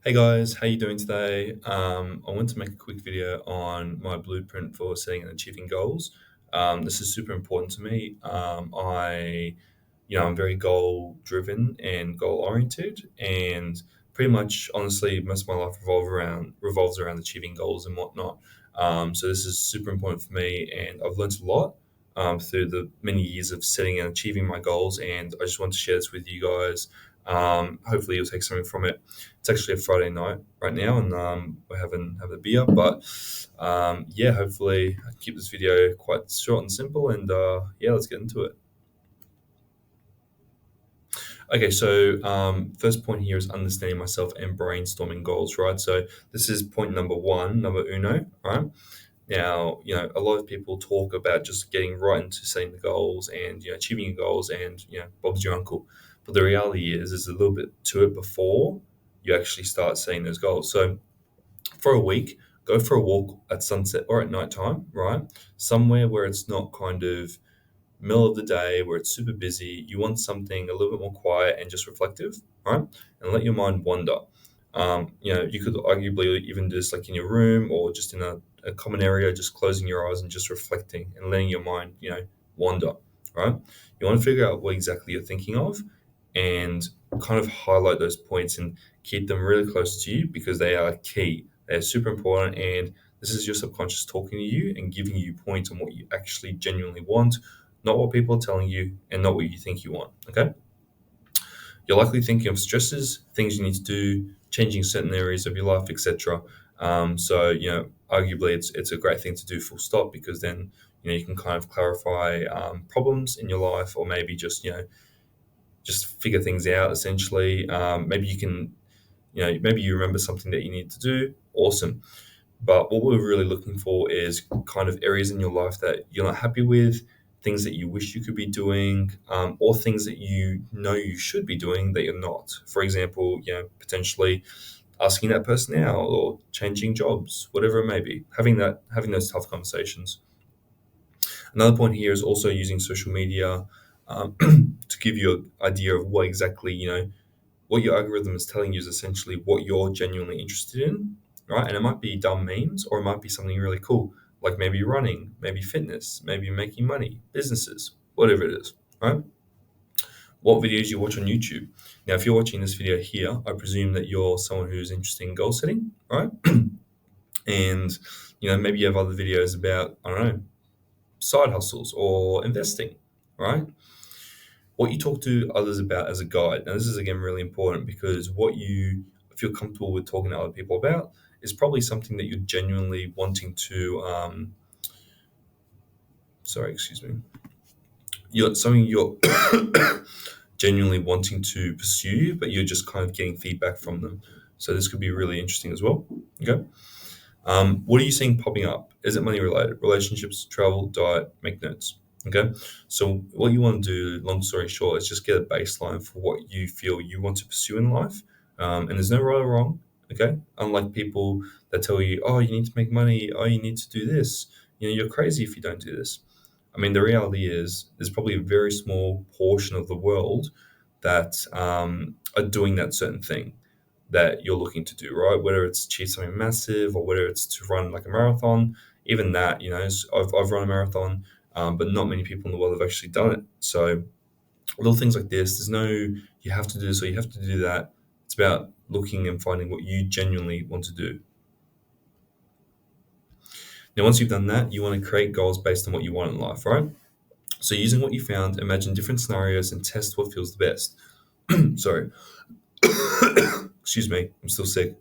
Hey guys, how you doing today? I want to make a quick video on my blueprint for setting and achieving goals. This is super important to me. I'm very goal driven and goal oriented, and pretty much, honestly, most of my life revolves around achieving goals and whatnot. So this is super important for me, and I've learned a lot through the many years of setting and achieving my goals. And I just want to share this with you guys. Hopefully, you'll take something from it. It's actually a Friday night right now, and we're having a beer. But yeah, hopefully, I keep this video quite short and simple. And yeah, let's get into it. Okay, so first point here is understanding myself and brainstorming goals, right? So this is point number one, number uno, right? Now, a lot of people talk about just getting right into setting the goals and achieving your goals, and Bob's your uncle. But the reality is, there's a little bit to it before you actually start setting those goals. So for a week, go for a walk at sunset or at nighttime, right? Somewhere where it's not kind of middle of the day, where it's super busy. You want something a little bit more quiet and just reflective, right? And let your mind wander. You could arguably even do this like in your room or just in a common area, just closing your eyes and just reflecting and letting your mind, wander, right? You want to figure out what exactly you're thinking of and kind of highlight those points and keep them really close to you because they are key. They're super important, and this is your subconscious talking to you and giving you points on what you actually genuinely want, not what people are telling you and not what you think you want. Okay. You're likely thinking of stresses, things you need to do, changing certain areas of your life, etc. Arguably, it's a great thing to do full stop, because then you can kind of clarify problems in your life, or maybe just figure things out. Essentially, maybe you can, maybe you remember something that you need to do. Awesome. But what we're really looking for is kind of areas in your life that you're not happy with, things that you wish you could be doing, or things that you know you should be doing that you're not. For example, potentially asking that person out or changing jobs, whatever it may be. Having those tough conversations. Another point here is also using social media to give you an idea of what exactly what your algorithm is telling you is essentially what you're genuinely interested in, right? And it might be dumb memes, or it might be something really cool, like maybe running, maybe fitness, maybe making money, businesses, whatever it is, right? What videos you watch on YouTube. Now, if you're watching this video here, I presume that you're someone who's interested in goal setting, right? And maybe you have other videos about, I don't know, side hustles or investing, right? What you talk to others about as a guide. Now, this is again really important, because what you feel comfortable with talking to other people about is probably something that you're genuinely wanting to. Sorry, excuse me. You're genuinely wanting to pursue, but you're just kind of getting feedback from them. So this could be really interesting as well. Okay. What are you seeing popping up? Is it money related? Relationships, travel, diet, make notes. Okay. So what you want to do, long story short, is just get a baseline for what you feel you want to pursue in life. And there's no right or wrong. Okay. Unlike people that tell you, oh, you need to make money. Oh, you need to do this. You're crazy if you don't do this. I mean, the reality is there's probably a very small portion of the world that are doing that certain thing that you're looking to do, right? Whether it's achieve something massive or whether it's to run like a marathon, even that, I've run a marathon, but not many people in the world have actually done it. So little things like this, there's no, you have to do this or you have to do that. It's about looking and finding what you genuinely want to do. Now, once you've done that, you want to create goals based on what you want in life, right? So using what you found, imagine different scenarios and test what feels the best. Sorry. Excuse me, I'm still sick.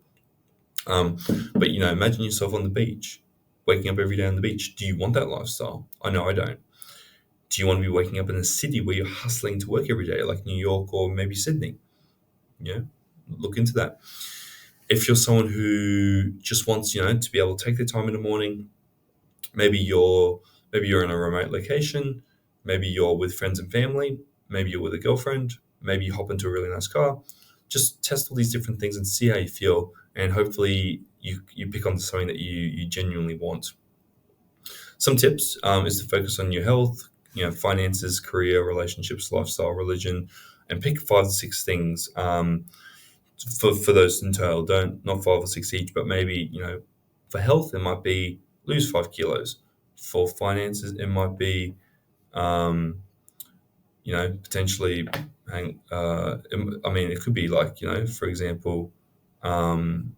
Um, but imagine yourself on the beach, waking up every day on the beach. Do you want that lifestyle? I know I don't. Do you want to be waking up in a city where you're hustling to work every day, like New York or maybe Sydney? Yeah, look into that. If you're someone who just wants, to be able to take the time in the morning, maybe you're in a remote location, maybe you're with friends and family, maybe you're with a girlfriend, maybe you hop into a really nice car. Just test all these different things and see how you feel, and hopefully you pick on something that you genuinely want. Some tips is to focus on your health, finances, career, relationships, lifestyle, religion, and pick 5 to 6 things. for those in total. Don't not 5 or 6 each, but maybe for health it might be lose 5 kilos. For finances, it might be um, potentially hang. I mean, it could be like for example. Um,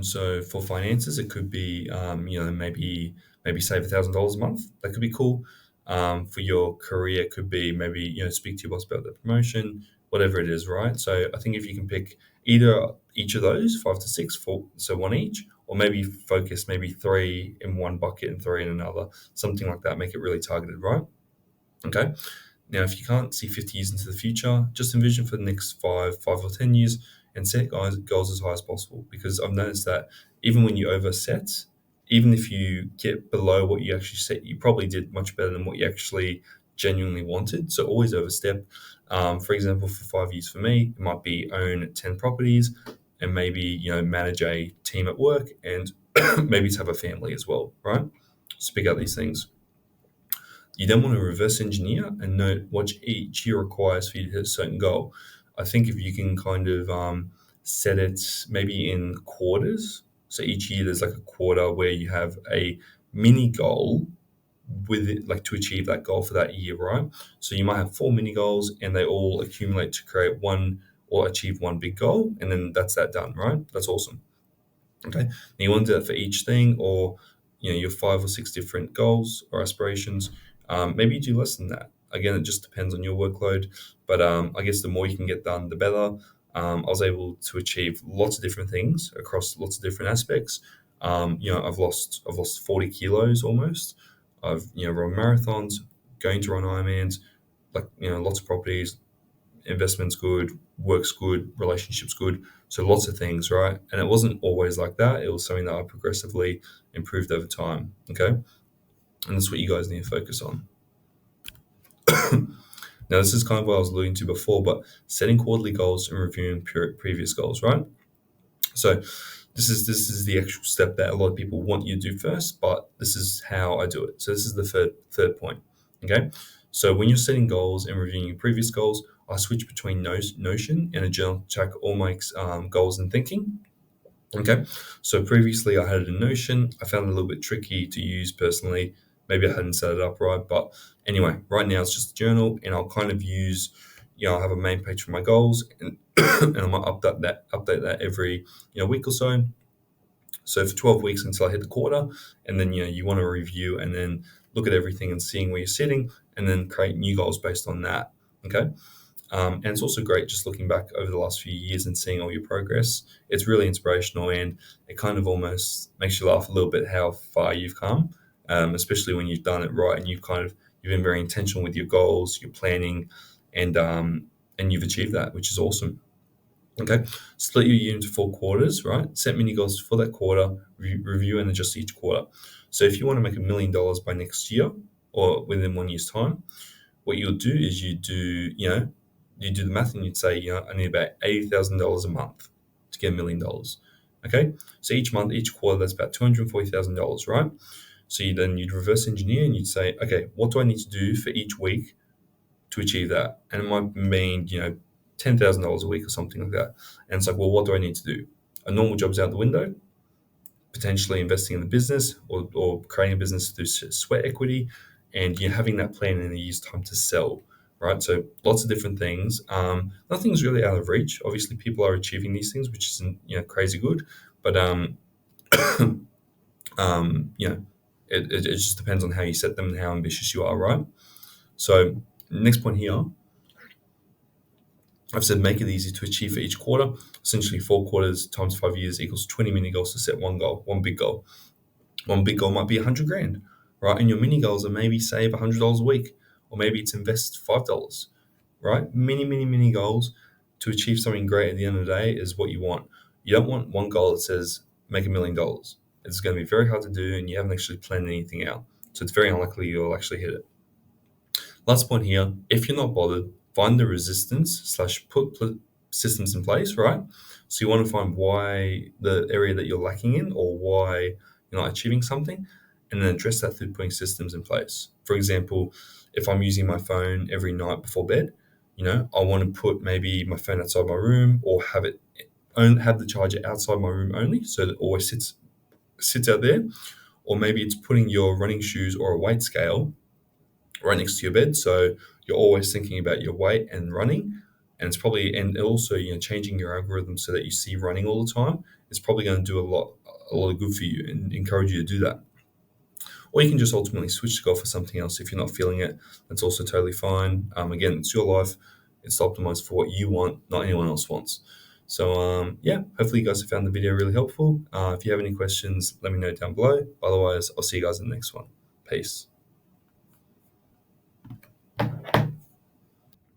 so for finances, it could be, maybe save $1,000 a month. That could be cool. For your career, it could be maybe speak to your boss about the promotion, whatever it is, right? So I think if you can pick either each of those, 5 to 6, so one each, or maybe focus maybe three in one bucket and three in another, something like that. Make it really targeted, right? Okay. Now, if you can't see 50 years into the future, just envision for the next 5 or 10 years, and set goals as high as possible. Because I've noticed that even when you overset, even if you get below what you actually set, you probably did much better than what you actually genuinely wanted. So always overstep. For example, for 5 years for me, it might be own 10 properties and maybe, manage a team at work and maybe to have a family as well, right? Speak out these things. You then want to reverse engineer and note what each year requires for you to hit a certain goal. I think if you can kind of set it maybe in quarters, so each year there's like a quarter where you have a mini goal with it, like to achieve that goal for that year, right? So you might have four mini goals and they all accumulate to create one or achieve one big goal, and then that's that done, right? That's awesome. Okay. Now you want to do that for each thing, or your 5 or 6 different goals or aspirations. Maybe you do less than that. Again, it just depends on your workload. But I guess the more you can get done, the better. I was able to achieve lots of different things across lots of different aspects. I've lost 40 kilos almost. I've run marathons, going to run Ironmans, like lots of properties, investment's good, work's good, relationships good. So lots of things, right? And it wasn't always like that. It was something that I progressively improved over time. Okay. And that's what you guys need to focus on. Now, this is kind of what I was alluding to before, but setting quarterly goals and reviewing previous goals, right? So this is the actual step that a lot of people want you to do first, but this is how I do it. So this is the third point. Okay. So when you're setting goals and reviewing your previous goals, I switch between Notion and a journal to track all my goals and thinking. Okay. So previously I had it in Notion. I found it a little bit tricky to use personally. Maybe I hadn't set it up right, but anyway, right now it's just a journal, and I'll kind of use, I'll have a main page for my goals, and and I might update that every week or so. So for 12 weeks until I hit the quarter, and then you want to review and then look at everything and seeing where you're sitting, and then create new goals based on that. Okay. And it's also great just looking back over the last few years and seeing all your progress. It's really inspirational, and it kind of almost makes you laugh a little bit how far you've come, especially when you've done it right and you've been very intentional with your goals, your planning, and you've achieved that, which is awesome. Okay, split your year into 4 quarters, right? Set mini goals for that quarter, review and adjust each quarter. So if you want to make $1 million by next year or within 1 year's time, what you'll do is you do the math and you'd say, I need about $80,000 a month to get $1 million. Okay, so each month, each quarter, that's about $240,000, right? So you'd reverse engineer and you'd say, okay, what do I need to do for each week to achieve that? And it might mean, $10,000 a week or something like that. And it's like, well, what do I need to do? A normal job's out the window, potentially investing in the business or creating a business through sweat equity, and you're having that plan in a year's time to sell, right? So lots of different things. Nothing's really out of reach. Obviously, people are achieving these things, which isn't crazy good, but it just depends on how you set them and how ambitious you are, right? So next point here, I've said make it easy to achieve for each quarter. Essentially, 4 quarters times 5 years equals 20 mini goals to set one goal, one big goal. One big goal might be 100 grand, right? And your mini goals are maybe save $100 a week, or maybe it's invest $5, right? Mini goals to achieve something great at the end of the day is what you want. You don't want one goal that says make $1 million. It's going to be very hard to do, and you haven't actually planned anything out. So it's very unlikely you'll actually hit it. Last point here, if you're not bothered, find the resistance slash put systems in place, right? So you want to find why the area that you're lacking in or why you're not achieving something, and then address that through putting systems in place. For example, if I'm using my phone every night before bed, I want to put maybe my phone outside my room, or have the charger outside my room only, so that it always sits out there. Or maybe it's putting your running shoes or a weight scale right next to your bed, so you're always thinking about your weight and running. And it's probably, and also, changing your algorithm so that you see running all the time. It's probably going to do a lot of good for you and encourage you to do that. Or you can just ultimately switch to golf for something else if you're not feeling it. That's also totally fine. Again, it's your life. It's optimized for what you want, not anyone else wants. So yeah, hopefully you guys have found the video really helpful. If you have any questions, let me know down below. Otherwise, I'll see you guys in the next one. Peace.